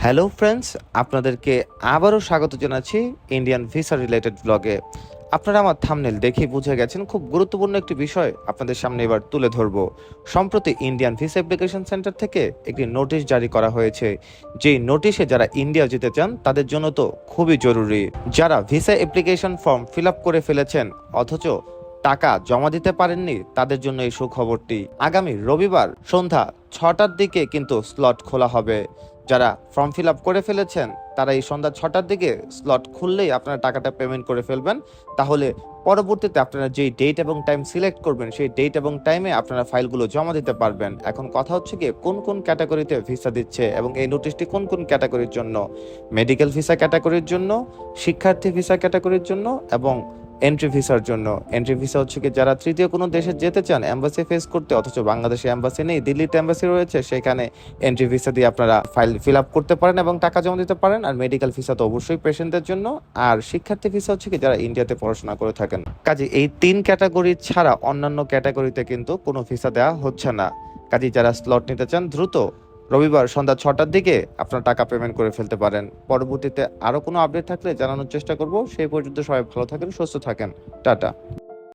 Hello friends, আপনাদেরকে আবারও স্বাগত জানাচ্ছি ইন্ডিয়ান ভিসা রিলেটেড ব্লগে। আপনারা আমার থাম্বনেল দেখেই বুঝে গেছেন, খুব গুরুত্বপূর্ণ একটি বিষয় আপনাদের সামনে এবার তুলে ধরব। সম্প্রতি ইন্ডিয়ান ভিসা অ্যাপ্লিকেশন সেন্টার থেকে একটি নোটিশ জারি করা হয়েছে, যেই নোটিশে যারা ইন্ডিয়া যেতে চান তাদের জন্য তো খুবই জরুরি। যারা visa application form fill up করে ফেলেছেন অথচ টাকা জমা দিতে পারেননি, তাদের জন্য এই সুখবরটি। আগামী রবিবার সন্ধ্যা 6টার দিকে কিন্তু স্লট খোলা হবে। যারা ফর্ম ফিল আপ করে ফেলেছেন তারা এই সন্ধ্যা 6টার দিকে স্লট খুললেই আপনারা টাকাটা পেমেন্ট করে ফেলবেন। তাহলে পরবর্তীতে আপনারা যেই ডেট এবং টাইম সিলেক্ট করবেন সেই ডেট এবং টাইমে আপনারা ফাইলগুলো জমা দিতে পারবেন। এখন কথা হচ্ছে কি, কোন কোন ক্যাটাগরিতে ভিসা দিচ্ছে এবং এই নোটিশটি কোন কোন ক্যাটাগরির জন্য: মেডিকেল ভিসা ক্যাটাগরির জন্য, শিক্ষার্থী ভিসা ক্যাটাগরির জন্য এবং এন্ট্রি ভিসার জন্য। এন্ট্রি ভিসা হচ্ছে কি, যারা তৃতীয় কোনো দেশে যেতে চান এম্বাসি ফেস করতে, অথচ বাংলাদেশে এম্বাসি নেই, দিল্লিতে এম্বাসি রয়েছে, সেখানে এন্ট্রি ভিসা দিয়ে আপনারা ফাইল ফিল আপ করতে পারেন এবং টাকা জমা দিতে পারেন। আর মেডিকেল ভিসা তো অবশ্যই পেশেন্টদের জন্য। আর শিক্ষার্থী ভিসা হচ্ছে কি, যারা ইন্ডিয়াতে পড়াশোনা করে থাকেন। কাজে এই 3 ক্যাটাগরি ছাড়া অন্যান্য ক্যাটাগরিতে কিন্তু কোনো ভিসা দেওয়া হচ্ছে না। কাজে যারা স্লট নিতে চান দ্রুত রবিবার সন্ধ্যা 6টার দিকে আপনার টাকা পেমেন্ট করে ফেলতে পারেন। পরবর্তীতে আরো কোনো আপডেট থাকলে জানানোর চেষ্টা করব। সেই পর্যন্ত সবাই ভালো থাকেন, সুস্থ থাকেন। টাটা।